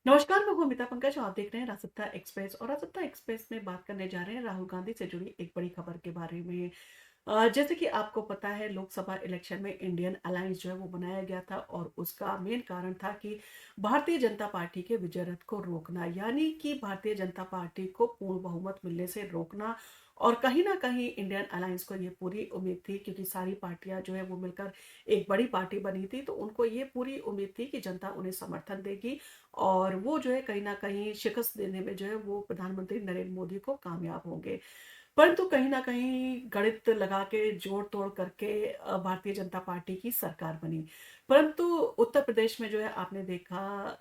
नमस्कार, मैं हूँ अमिता पंकज। आप देख रहे हैं राजसत्ता एक्सप्रेस और राजसत्ता एक्सप्रेस में बात करने जा रहे हैं राहुल गांधी से जुड़ी एक बड़ी खबर के बारे में। जैसे कि आपको पता है, लोकसभा इलेक्शन में इंडियन अलायंस जो है वो बनाया गया था और उसका मेन कारण था कि भारतीय जनता पार्टी के विजय रथ को रोकना, यानी कि भारतीय जनता पार्टी को पूर्ण बहुमत मिलने से रोकना। और कहीं ना कहीं इंडियन अलायंस को ये पूरी उम्मीद थी, क्योंकि सारी पार्टियां जो है वो मिलकर एक बड़ी पार्टी बनी थी, तो उनको ये पूरी उम्मीद थी कि जनता उन्हें समर्थन देगी और वो जो है कहीं न कहीं शिकस्त देने में जो है वो प्रधानमंत्री नरेंद्र मोदी को कामयाब होंगे। परंतु कहीं न कहीं गणित लगा के जोड़-तोड़ करके भारतीय जनता पार्टी की सरकार बनी। परंतु उत्तर प्रदेश में जो है आपने देखा,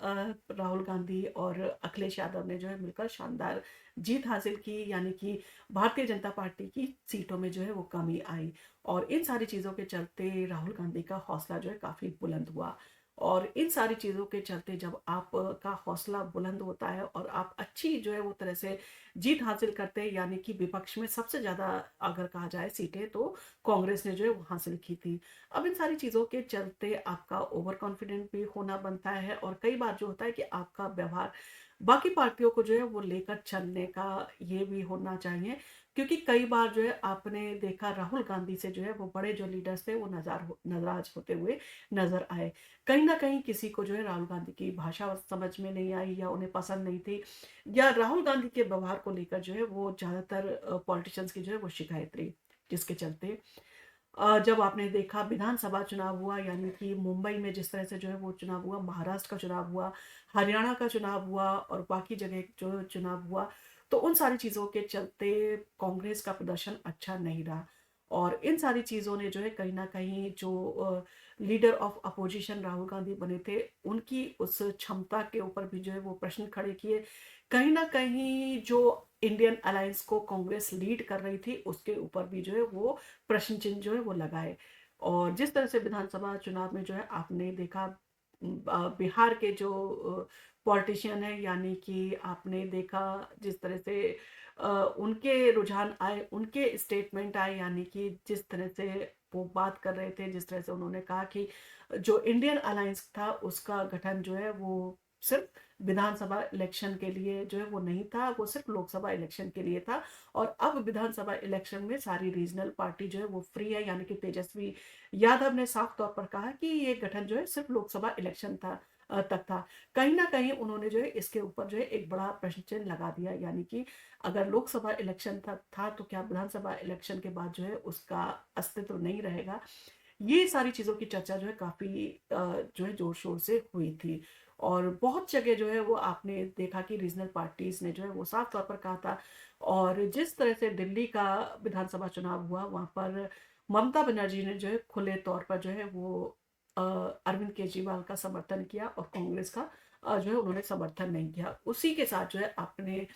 राहुल गांधी और अखिलेश यादव ने जो है मिलकर शानदार जीत हासिल की, यानी कि भारतीय जनता पार्टी की सीटों में जो है वो कमी आई। और इन सारी चीज़ों के चलते राहुल गांधी का हौसला जो है काफ़ी बुलंद हुआ। और इन सारी चीज़ों के चलते जब आपका हौसला बुलंद होता है और आप अच्छी जो है वो तरह से जीत हासिल करते हैं, यानी कि विपक्ष में सबसे ज़्यादा अगर कहा जाए सीटें तो कांग्रेस ने जो है वो हासिल की थी। अब इन सारी चीज़ों के चलते आपका ओवर कॉन्फिडेंट भी होना बनता है और कई बार जो होता है कि आपका व्यवहार बाकी पार्टियों को जो है वो लेकर चलने का ये भी होना चाहिए, क्योंकि कई बार जो है आपने देखा राहुल गांधी से जो है वो बड़े जो लीडर्स थे वो नाराज होते हुए नजर आए। कहीं न कहीं किसी को जो है राहुल गांधी की भाषा समझ में नहीं आई या उन्हें पसंद नहीं थी, या राहुल गांधी के व्यवहार को लेकर जो है वो ज़्यादातर पॉलिटिशियंस की जो है वो शिकायत रही। जिसके चलते जब आपने देखा विधानसभा चुनाव हुआ, यानी कि मुंबई में जिस तरह से जो है वो चुनाव हुआ, महाराष्ट्र का चुनाव हुआ, हरियाणा का चुनाव हुआ और बाकी जगह जो चुनाव हुआ, तो उन सारी चीज़ों के चलते कांग्रेस का प्रदर्शन अच्छा नहीं रहा। और इन सारी चीज़ों ने जो है कहीं न कहीं जो leader of opposition Rahul Gandhi बने थे, उनकी उस क्षमता के ऊपर भी जो है वो प्रश्न खड़े किए। कहीं न कहीं जो इंडियन अलायंस को कांग्रेस लीड कर रही थी, उसके ऊपर भी जो है वो प्रश्न चिन्ह जो है वो लगाए। और जिस तरह से विधानसभा चुनाव में जो है आपने देखा, बिहार के जो पॉलिटिशियन है, यानी कि आपने देखा जिस तरह से उनके रुझान आए, उनके स्टेटमेंट आए, यानी कि जिस तरह से वो बात कर रहे थे, जिस तरह से उन्होंने कहा कि जो इंडियन अलायंस था उसका गठन जो है वो सिर्फ विधानसभा इलेक्शन के लिए जो है वो नहीं था, वो सिर्फ लोकसभा इलेक्शन के लिए था। और अब विधानसभा इलेक्शन में सारी रीजनल पार्टी जो है वो फ्री है, यानी कि तेजस्वी यादव ने साफ तौर पर कहा कि ये गठन जो है सिर्फ लोकसभा इलेक्शन तक था। कहीं न कहीं उन्होंने जो है इसके ऊपर जो है एक बड़ा प्रश्न चिन्ह लगा दिया, यानी कि अगर लोकसभा इलेक्शन था तो क्या विधानसभा इलेक्शन के बाद जो है उसका अस्तित्व नहीं रहेगा? ये सारी चीज़ों की चर्चा जो है काफ़ी जो है ज़ोर-शोर से हुई थी। और बहुत जगह जो है वो आपने देखा कि रीजनल पार्टीज़ ने जो है वो साफ तौर पर कहा था। और जिस तरह से दिल्ली का विधानसभा चुनाव हुआ, वहाँ पर ममता बनर्जी ने जो है खुले तौर पर जो है वो अरविंद केजरीवाल का समर्थन किया और कांग्रेस का जो है उन्होंने समर्थन नहीं किया। उसी के साथ जो है आपने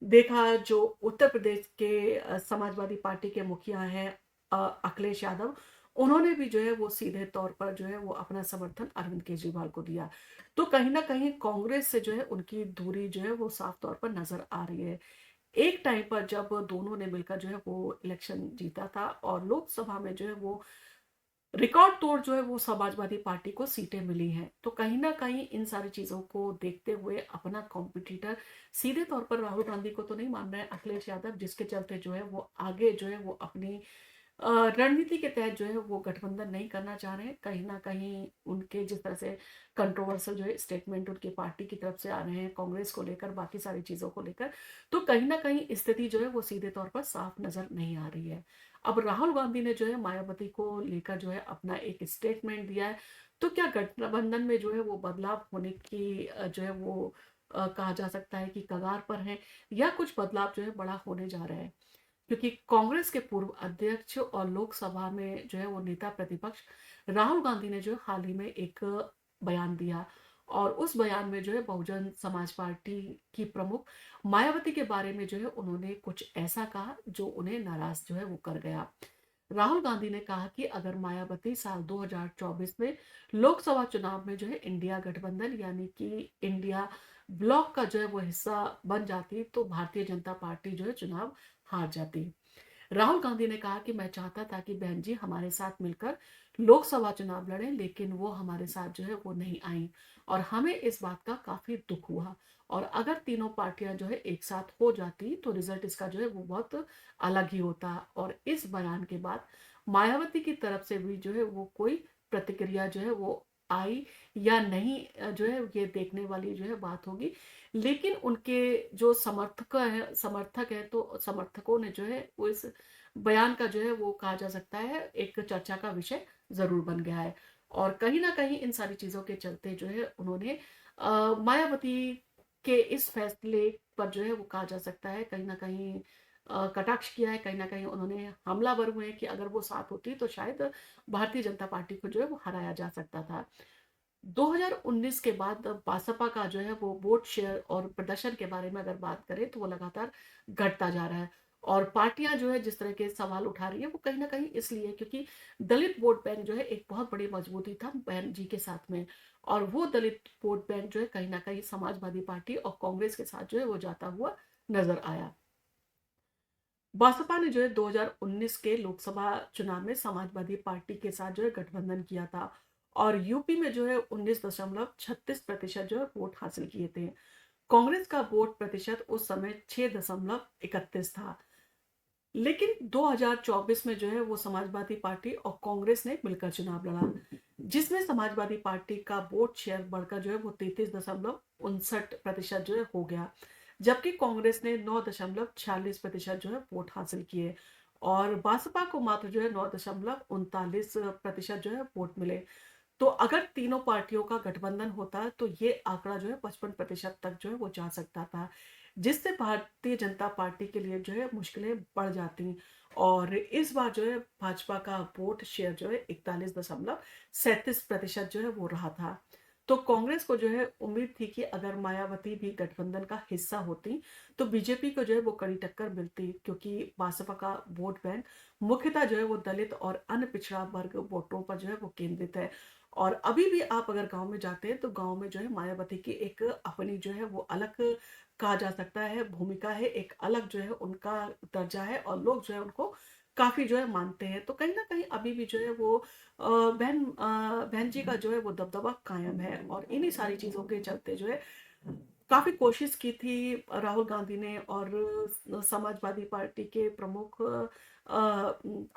देखा, जो उत्तर प्रदेश के समाजवादी पार्टी के मुखिया हैं अखिलेश यादव, उन्होंने भी जो है वो सीधे तौर पर जो है वो अपना समर्थन अरविंद केजरीवाल को दिया। तो कहीं न कहीं कांग्रेस से जो है उनकी दूरी जो है वो साफ तौर पर नज़र आ रही है। एक टाइम पर जब दोनों ने मिलकर जो है वो इलेक्शन जीता था और लोकसभा में जो है वो रिकॉर्ड तोड़ जो है वो समाजवादी पार्टी को सीटें मिली हैं। तो कहीं न कहीं इन सारी चीज़ों को देखते हुए अपना कॉम्पिटिटर सीधे तौर पर राहुल गांधी को तो नहीं मान रहे हैं अखिलेश यादव, जिसके चलते जो है वो आगे जो है वो अपनी रणनीति के तहत जो है वो गठबंधन नहीं करना चाह रहे हैं। कहीं न कहीं उनके जिस तरह से कंट्रोवर्शियल जो है स्टेटमेंट उनकी पार्टी की तरफ से आ रहे हैं, कांग्रेस को लेकर, बाकी सारी चीज़ों को लेकर, तो कहीं न कहीं स्थिति जो है वो सीधे तौर पर साफ नज़र नहीं आ रही है। अब राहुल गांधी ने जो है मायावती को लेकर जो है अपना एक स्टेटमेंट दिया है, तो क्या गठबंधन में जो है वो बदलाव होने की जो है वो कहा जा सकता है कि कगार पर है, या कुछ बदलाव जो है बड़ा होने जा रहा है? क्योंकि कांग्रेस के पूर्व अध्यक्ष और लोकसभा में जो है वो नेता प्रतिपक्ष राहुल गांधी ने जो है हाल ही में एक बयान दिया, और उस बयान में जो है बहुजन समाज पार्टी की प्रमुख मायावती के बारे में जो है उन्होंने कुछ ऐसा कहा जो उन्हें नाराज जो है वो कर गया। राहुल गांधी ने कहा कि अगर मायावती साल 2024 में लोकसभा चुनाव में जो है इंडिया गठबंधन, यानी कि इंडिया ब्लॉक का जो है वो हिस्सा बन जाती, तो भारतीय जनता पार्टी जो है चुनाव हार जाती। राहुल गांधी ने कहा कि मैं चाहता था कि बहन जी हमारे साथ मिलकर लोकसभा चुनाव लड़ें, लेकिन वो हमारे साथ जो है वो नहीं आई और हमें इस बात का काफी दुख हुआ। और अगर तीनों पार्टियां जो है एक साथ हो जाती तो रिजल्ट इसका जो है वो बहुत अलग ही होता। और इस बयान के बाद मायावती की तरफ से भी जो है वो कोई प्रतिक्रिया जो है वो आई या नहीं, जो है ये देखने वाली जो है बात होगी। लेकिन उनके जो समर्थक है तो समर्थकों ने जो है वो इस बयान का जो है वो कहा जा सकता है एक चर्चा का विषय जरूर बन गया है। और कहीं ना कहीं इन सारी चीजों के चलते जो है उन्होंने मायावती के इस फैसले पर जो है वो कहा जा सकता है कहीं ना कहीं कटाक्ष किया है। कहीं ना कहीं उन्होंने हमलावर हुए कि अगर वो साथ होती तो शायद भारतीय जनता पार्टी को जो है वो हराया जा सकता था। 2019 के बाद बासपा का जो है वो वोट शेयर और प्रदर्शन के बारे में अगर बात करें तो वो लगातार घटता जा रहा है। और पार्टियां जो है जिस तरह के सवाल उठा रही है वो कहीं ना कहीं इसलिए क्योंकि दलित वोट बैंक जो है एक बहुत बड़ी मजबूती था बहन जी के साथ में। और वो दलित वोट बैंक जो है कहीं ना कहीं समाजवादी पार्टी और कांग्रेस के साथ जो है वो जाता हुआ नजर आया। बसपा ने जो है 2019 के लोकसभा चुनाव में समाजवादी पार्टी के साथ जो है गठबंधन किया था और यूपी में जो है 19.36% जो है वोट हासिल किए थे। कांग्रेस का वोट प्रतिशत उस समय 6.31 था। लेकिन 2024 में जो है वो समाजवादी पार्टी और कांग्रेस ने मिलकर चुनाव लड़ा, जिसमें समाजवादी पार्टी का वोट शेयर बढ़कर जो है वो 33.59% जो है हो गया, जबकि कांग्रेस ने 9.46% जो है वोट हासिल किए और बसपा को मात्र जो है 9.39% जो है वोट मिले। तो अगर तीनों पार्टियों का गठबंधन होता तो ये आंकड़ा जो है 55% तक जो है वो जा सकता था, जिससे भारतीय जनता पार्टी के लिए जो है मुश्किलें बढ़ जाती। और इस बार जो है भाजपा का वोट शेयर जो है 41.37% जो है वो रहा था। तो कांग्रेस को जो है उम्मीद थी कि अगर मायावती भी गठबंधन का हिस्सा होती तो बीजेपी को जो है वो कड़ी टक्कर मिलती, क्योंकि बसपा का वोट बैंक मुख्यतः जो है वो दलित और अन्य पिछड़ा वर्ग वोटों पर जो है वो केंद्रित है। और अभी भी आप अगर गांव में जाते हैं तो गांव में जो है मायावती की एक अपनी जो है वो अलग कहा जा सकता है भूमिका है, एक अलग जो है उनका दर्जा है और लोग जो है उनको काफी जो है मानते हैं। तो कहीं ना कहीं अभी भी जो है वो बहन जी का जो है वो दबदबा कायम है। और इन्हीं सारी चीजों के चलते जो है काफी कोशिश की थी राहुल गांधी ने और समाजवादी पार्टी के प्रमुख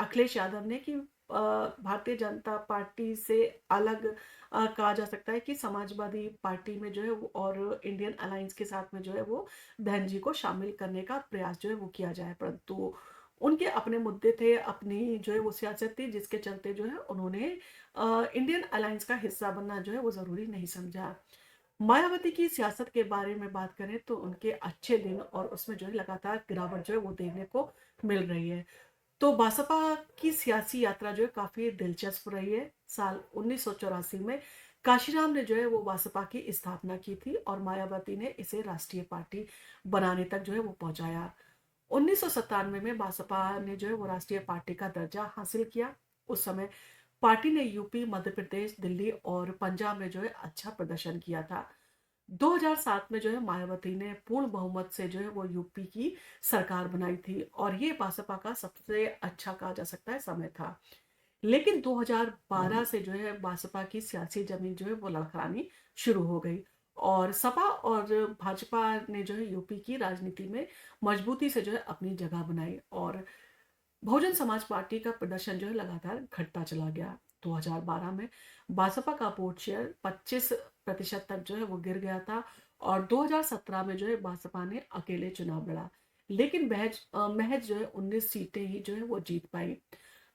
अखिलेश यादव ने कि भारतीय जनता पार्टी से अलग कहा जा सकता है कि समाजवादी पार्टी में जो है और इंडियन अलायंस के साथ में जो है वो बहन जी को शामिल करने का प्रयास जो है वो किया जाए, परंतु उनके अपने मुद्दे थे, अपनी जो है वो सियासत थी, जिसके चलते जो है उन्होंने इंडियन अलायंस का हिस्सा बनना जो है वो जरूरी नहीं समझा। मायावती की सियासत के बारे में बात करें तो उनके अच्छे दिन और उसमें जो है लगातार गिरावट जो है वो देखने को मिल रही है। तो बसपा की सियासी यात्रा जो है काफी दिलचस्प रही है। साल 1984 में काशीराम ने जो है वो बसपा की स्थापना की थी और मायावती ने इसे राष्ट्रीय पार्टी बनाने तक जो है वो पहुंचाया। 1997 में बसपा ने जो है वो राष्ट्रीय पार्टी का दर्जा हासिल किया। उस समय पार्टी ने यूपी, मध्य प्रदेश, दिल्ली और पंजाब में जो है अच्छा प्रदर्शन किया था। 2007 में जो है मायावती ने पूर्ण बहुमत से जो है वो यूपी की सरकार बनाई थी और ये बसपा का सबसे अच्छा कहा जा सकता है समय था। लेकिन 2012 से जो है बसपा की सियासी जमीन जो है वो लड़खड़ानी शुरू हो गई और सपा और भाजपा ने जो है यूपी की राजनीति में मजबूती से जो है अपनी जगह बनाई और बहुजन समाज पार्टी का प्रदर्शन जो है लगातार घटता चला गया। 2012 में बसपा का वोट शेयर 25% तक जो है वो गिर गया था और 2017 में जो है बसपा ने अकेले चुनाव लड़ा, लेकिन महज जो है 19 सीटें ही जो है वो जीत पाई।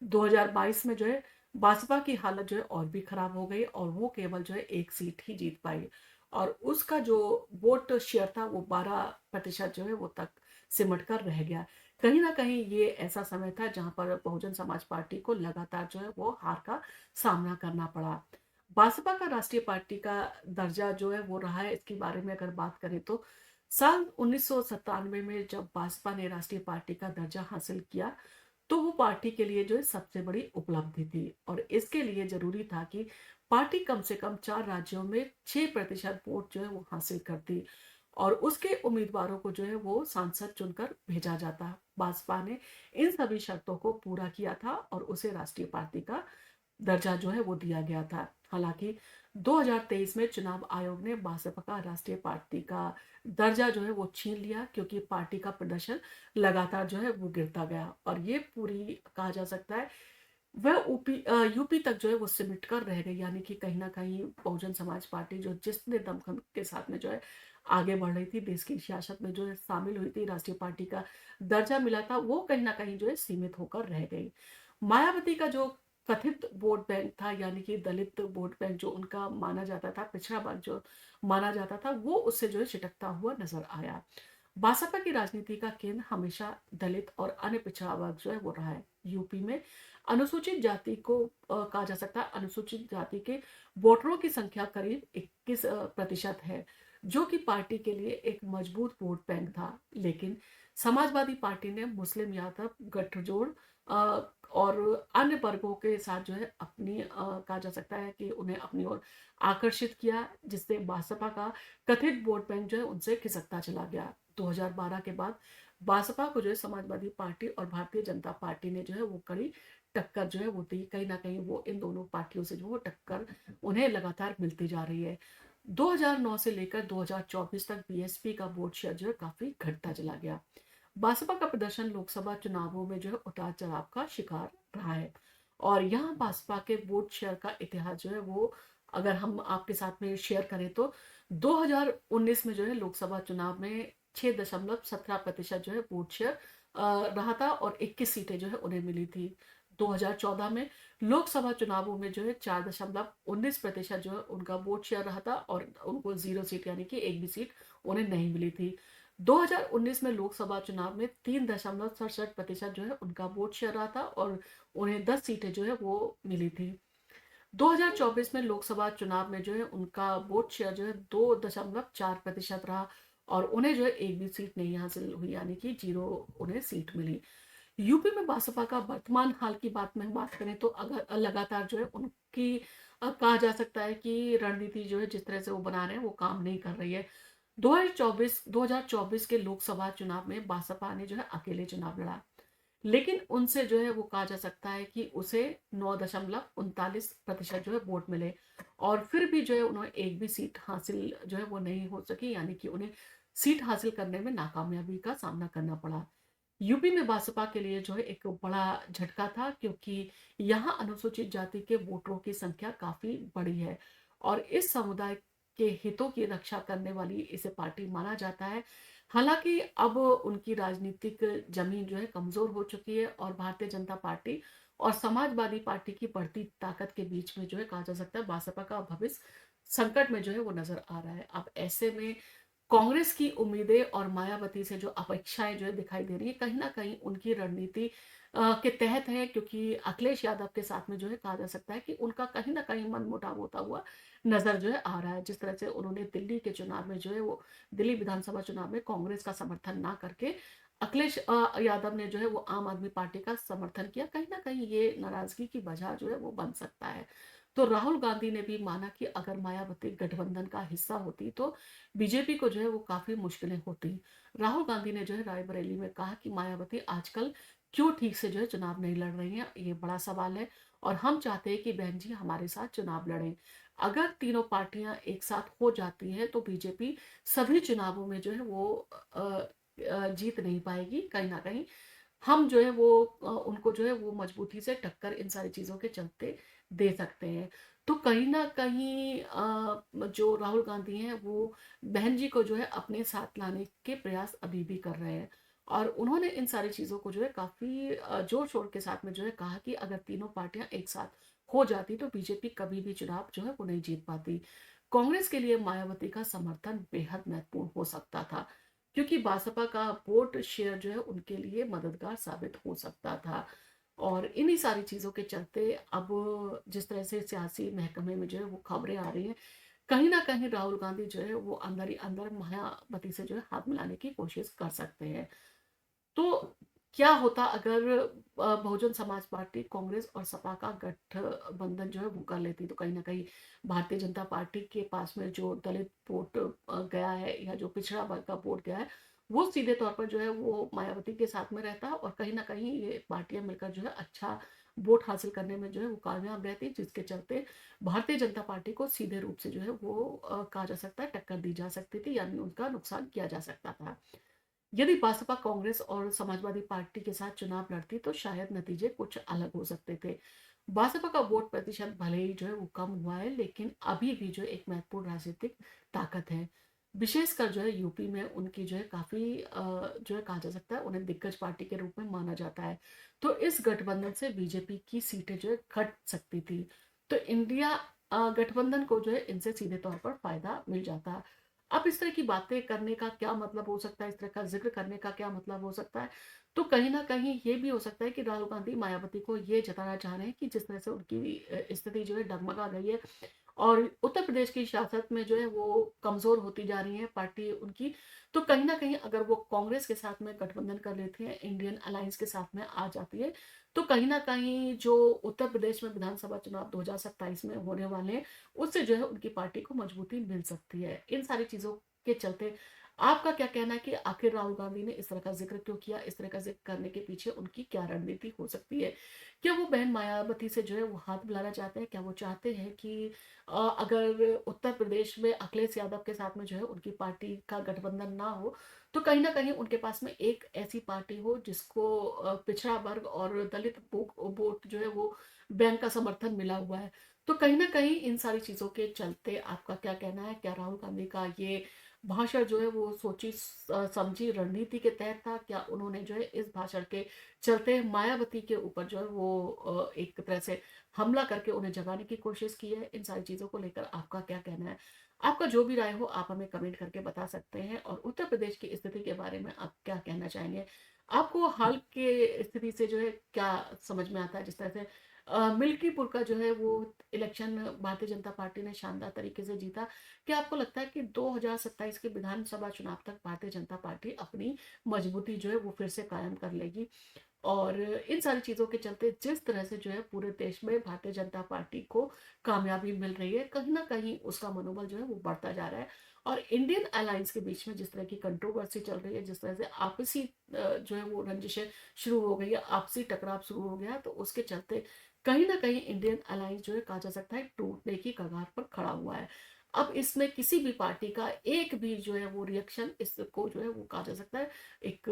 2022 में जो है बसपा की हालत जो है और भी खराब हो गई और वो केवल जो है एक सीट ही जीत पाई और उसका जो वोट शेयर था वो 12% जो है वो तक सिमट कर रह गया। कहीं ना कहीं ये ऐसा समय था जहां पर बहुजन समाज पार्टी को लगातार जो है वो हार का सामना करना पड़ा। बसपा का राष्ट्रीय पार्टी का दर्जा जो है वो रहा है, इसके बारे में अगर बात करें तो साल 1997 में जब बसपा ने राष्ट्रीय पार्टी का दर्जा हासिल किया तो वो पार्टी के लिए जो है सबसे बड़ी उपलब्धि थी और इसके लिए जरूरी था कि पार्टी कम से कम 4 राज्यों में 6% वोट जो है वो हासिल करती। और उसके उम्मीदवारों को जो है वो सांसद चुनकर भेजा जाता। बसपा ने इन सभी शर्तों को पूरा किया था और उसे राष्ट्रीय पार्टी का दर्जा जो है वो दिया गया था। हालांकि 2023 में चुनाव आयोग ने बसपा का राष्ट्रीय पार्टी का दर्जा जो है वो छीन लिया, क्योंकि पार्टी का प्रदर्शन लगातार जो है वो गिरता गया और ये पूरी कहा जा सकता है वह यूपी तक जो है वो सिमट कर रह गई। यानी कि कहीं ना कहीं बहुजन समाज पार्टी जो जिसने दमखम के साथ में जो है आगे बढ़ रही थी, देश की सियासत में जो है शामिल हुई थी, राष्ट्रीय पार्टी का दर्जा मिला था, वो कहीं ना कहीं जो है सीमित होकर रह गई। मायावती का जो कथित वोट बैंक था, यानी कि दलित वोट बैंक जो उनका माना जाता था, पिछड़ा वर्ग जो माना जाता था, वो उससे जो है छिटकता हुआ नजर आया। बसपा की राजनीति का केंद्र हमेशा दलित और अन्य पिछड़ा वर्ग जो है वो रहा है। यूपी में अनुसूचित जाति को कहा जा सकता है, अनुसूचित जाति के वोटरों की संख्या करीब 21% है, जो कि पार्टी के लिए एक मजबूत वोट बैंक था। लेकिन समाजवादी पार्टी ने मुस्लिम यादव गठजोड़ और अन्य वर्गों के साथ जो है अपनी कहा जा सकता है कि उन्हें अपनी ओर आकर्षित किया, जिससे बसपा का कथित वोट बैंक जो है उनसे खिसकता चला गया। 2012 के बाद बसपा को जो है समाजवादी पार्टी और भारतीय जनता पार्टी ने जो है वो कड़ी टक्कर जो है वो दी। कहीं ना कहीं वो इन दोनों पार्टियों से जो वो टक्कर उन्हें लगातार मिलती जा रही है। 2009 से लेकर 2024 तक बीएसपी का वोट शेयर जो है काफी घटता चला गया। बसपा का प्रदर्शन लोकसभा चुनावों में जो है उतार चढ़ाव का शिकार रहा है और यहाँ बसपा के वोट शेयर का इतिहास जो है वो अगर हम आपके साथ में शेयर करें तो 2019 में जो है लोकसभा चुनाव में 6.17% जो है वोट शेयर रहा था और 21 सीटें जो है उन्हें मिली थी। 2014 में लोकसभा चुनावों में जो है 4.19% जो है उनका वोट शेयर रहा था और उनको 0 सीट यानी कि एक भी सीट उन्हें नहीं मिली थी। 2019 में लोकसभा चुनाव में 3.67% जो है उनका वोट शेयर रहा था और उन्हें 10 सीटें जो है वो मिली थी। 2024 में लोकसभा चुनाव में जो है उनका वोट शेयर जो है 2.4% रहा और उन्हें जो है एक भी सीट नहीं हासिल हुई, यानी कि 0 उन्हें सीट मिली। यूपी में बसपा का वर्तमान हाल की बात करें तो अगर लगातार जो है उनकी कहा जा सकता है कि रणनीति जो है जिस तरह से वो बना रहे हैं वो काम नहीं कर रही है। 2024 के लोकसभा चुनाव में बसपा ने जो है अकेले चुनाव लड़ा, लेकिन उनसे जो है वो कहा जा सकता है कि उसे 9.39% जो है वोट मिले और फिर भी जो है उन्हें एक भी सीट हासिल जो है वो नहीं हो सकी, यानी कि उन्हें सीट हासिल करने में नाकामयाबी का सामना करना पड़ा। यूपी में बसपा के लिए जो है एक बड़ा झटका था, क्योंकि यहाँ अनुसूचित जाति के वोटरों की संख्या काफी बड़ी है और इस समुदाय के हितों की रक्षा करने वाली इसे पार्टी माना जाता है। हालांकि अब उनकी राजनीतिक जमीन जो है कमजोर हो चुकी है और भारतीय जनता पार्टी और समाजवादी पार्टी की बढ़ती ताकत के बीच में जो है कहा जा सकता है बसपा का भविष्य संकट में जो है वो नजर आ रहा है। अब ऐसे में कांग्रेस की उम्मीदें और मायावती से जो अपेक्षाएं जो है दिखाई दे रही है, कहीं ना कहीं उनकी रणनीति के तहत है, क्योंकि अखिलेश यादव के साथ में जो है कहा जा सकता है कि उनका कहीं ना कहीं मनमुटाव होता हुआ नजर जो है आ रहा है। जिस तरह से उन्होंने दिल्ली के चुनाव में जो है वो दिल्ली विधानसभा चुनाव में कांग्रेस का समर्थन ना करके अखिलेश यादव ने जो है वो आम आदमी पार्टी का समर्थन किया, कहीं ना कहीं ये नाराजगी की वजह जो है वो बन सकता है। तो राहुल गांधी ने भी माना कि अगर मायावती गठबंधन का हिस्सा होती तो बीजेपी को जो है वो काफी मुश्किलें होती। राहुल गांधी ने जो है रायबरेली में कहा कि मायावती आजकल क्यों ठीक से जो है चुनाव नहीं लड़ रही है, ये बड़ा सवाल है और हम चाहते हैं कि बहन जी हमारे साथ चुनाव लड़ें। अगर तीनों पार्टियां एक साथ हो जाती हैं तो बीजेपी सभी चुनावों में जो है वो जीत नहीं पाएगी। कहीं ना कहीं हम जो है वो उनको जो है वो मजबूती से टक्कर इन सारी चीजों के चलते दे सकते हैं। तो कहीं ना कहीं जो राहुल गांधी हैं वो बहन जी को जो है अपने साथ लाने के प्रयास अभी भी कर रहे हैं और उन्होंने इन सारी चीजों को जो है काफी जोर शोर के साथ में जो है कहा कि अगर तीनों पार्टियां एक साथ हो जाती तो बीजेपी कभी भी चुनाव जो है वो नहीं जीत पाती। कांग्रेस के लिए मायावती का समर्थन बेहद महत्वपूर्ण हो सकता था, क्योंकि बसपा का वोट शेयर जो है उनके लिए मददगार साबित हो सकता था। और इन्हीं सारी चीजों के चलते अब जिस तरह से सियासी महकमे में जो है वो खबरें आ रही हैं, कहीं ना कहीं राहुल गांधी जो है वो अंदर ही अंदर मायावती से जो है हाथ मिलाने की कोशिश कर सकते हैं। तो क्या होता अगर बहुजन समाज पार्टी, कांग्रेस और सपा का गठबंधन जो है वो कर लेती, तो कहीं न कहीं भारतीय जनता पार्टी के पास में जो दलित वोट गया है या जो पिछड़ा वर्ग का वोट गया है, वो सीधे तौर पर जो है वो मायावती के साथ में रहता और कहीं न कहीं ये पार्टियाँ मिलकर जो है अच्छा वोट हासिल करने में जो है वो कामयाब रहती, जिसके चलते भारतीय जनता पार्टी को सीधे रूप से जो है वो कहा जा सकता है टक्कर दी जा सकती थी, यानी उनका नुकसान किया जा सकता था। यदि बसपा कांग्रेस और समाजवादी पार्टी के साथ चुनाव लड़ती तो शायद नतीजे कुछ अलग हो सकते थे। बसपा का वोट प्रतिशत भले ही जो है वो कम हुआ है, लेकिन अभी भी जो है एक महत्वपूर्ण राजनीतिक ताकत है। विशेषकर जो है यूपी में उनकी जो है काफी जो है कहा जा सकता है उन्हें दिग्गज पार्टी के रूप में माना जाता है। तो इस गठबंधन से बीजेपी की सीटें जो है घट सकती थी। तो इंडिया गठबंधन को जो है इनसे सीधे तौर पर फायदा मिल जाता। अब इस तरह की बातें करने का क्या मतलब हो सकता है, इस तरह का ज़िक्र करने का क्या मतलब हो सकता है? तो कहीं न कहीं ये भी हो सकता है कि राहुल गांधी मायावती को ये जताना चाह रहे हैं कि जिस तरह से उनकी स्थिति जो है डगमगा गई है और उत्तर प्रदेश की सियासत में जो है वो कमज़ोर होती जा रही है पार्टी उनकी, तो कहीं न कहीं अगर वो कांग्रेस के साथ में गठबंधन कर लेती है, इंडियन अलायंस के साथ में आ जाती है, तो कहीं न कहीं जो उत्तर प्रदेश में विधानसभा चुनाव 2027 में होने वाले हैं, उससे जो है उनकी पार्टी को मजबूती मिल सकती है। इन सारी चीज़ों के चलते आपका क्या कहना है कि आखिर राहुल गांधी ने इस तरह का ज़िक्र क्यों किया? इस तरह का ज़िक्र करने के पीछे उनकी क्या रणनीति हो सकती है? क्या वो बहन मायावती से जो है वो हाथ मिलाना चाहते हैं? क्या वो चाहते हैं कि अगर उत्तर प्रदेश में अखिलेश यादव के साथ में जो है उनकी पार्टी का गठबंधन ना हो, तो कहीं न कहीं उनके पास में एक ऐसी पार्टी हो जिसको पिछड़ा वर्ग और दलित वोट जो है वो बैंक का समर्थन मिला हुआ है। तो कहीं न कहीं इन सारी चीज़ों के चलते आपका क्या कहना है? क्या राहुल गांधी का ये भाषण जो है वो सोची समझी रणनीति के तहत था? क्या उन्होंने जो है इस भाषण के चलते मायावती के ऊपर जो है वो एक तरह से हमला करके उन्हें जगाने की कोशिश की है? इन सारी चीज़ों को लेकर आपका क्या कहना है? आपका जो भी राय हो आप हमें कमेंट करके बता सकते हैं और उत्तर प्रदेश की स्थिति के बारे में आप क्या कहना चाहेंगे? आपको हाल के स्थिति से जो है क्या समझ में आता है जिस तरह से मिल्कीपुर का जो है वो इलेक्शन भारतीय जनता पार्टी ने शानदार तरीके से जीता। क्या आपको लगता है कि 2027 के विधानसभा चुनाव तक भारतीय जनता पार्टी अपनी मजबूती जो है वो फिर से कायम कर लेगी? और इन सारी चीज़ों के चलते जिस तरह से जो है पूरे देश में भारतीय जनता पार्टी को कामयाबी मिल रही है, कहीं न कहीं उसका मनोबल जो है वो बढ़ता जा रहा है। और इंडियन अलायंस के बीच में जिस तरह की कंट्रोवर्सी चल रही है, जिस तरह से आपसी जो है वो रंजिशें शुरू हो गई है, आपसी टकराव शुरू हो गया है, तो उसके चलते कहीं न कहीं इंडियन अलायंस जो है कहा जा सकता है टूटने की कगार पर खड़ा हुआ है। अब इसमें किसी भी पार्टी का एक भी जो है वो रिएक्शन इसको जो है वो कहा जा सकता है एक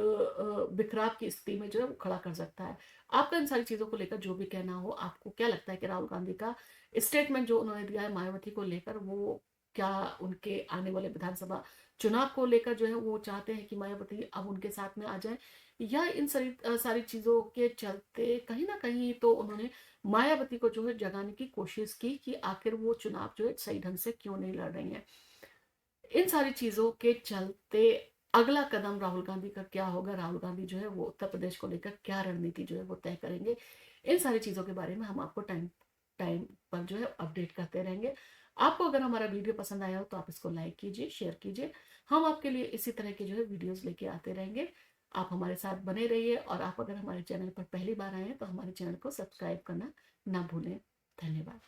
बिखराव की स्थिति में जो है वो खड़ा कर सकता है। आपका इन सारी चीज़ों को लेकर जो भी कहना हो, आपको क्या लगता है कि राहुल गांधी का स्टेटमेंट जो उन्होंने दिया है मायावती को लेकर, वो क्या उनके आने वाले विधानसभा चुनाव को लेकर जो है वो चाहते हैं कि मायावती अब उनके साथ में आ जाए, या इन सारी चीज़ों के चलते कहीं न कहीं तो उन्होंने मायावती को जो है जगाने की कोशिश की कि आखिर वो चुनाव जो है सही ढंग से क्यों नहीं लड़ रही हैं। इन सारी चीज़ों के चलते अगला कदम राहुल गांधी का क्या होगा? राहुल गांधी जो है वो उत्तर प्रदेश को लेकर क्या रणनीति जो है वो तय करेंगे? इन सारी चीज़ों के बारे में हम आपको टाइम टाइम पर जो है अपडेट करते रहेंगे। आपको अगर हमारा वीडियो पसंद आया हो तो आप इसको लाइक कीजिए, शेयर कीजिए। हम आपके लिए इसी तरह के जो है वीडियोज़ लेके आते रहेंगे। आप हमारे साथ बने रहिए और आप अगर हमारे चैनल पर पहली बार आए हैं तो हमारे चैनल को सब्सक्राइब करना ना भूलें। धन्यवाद।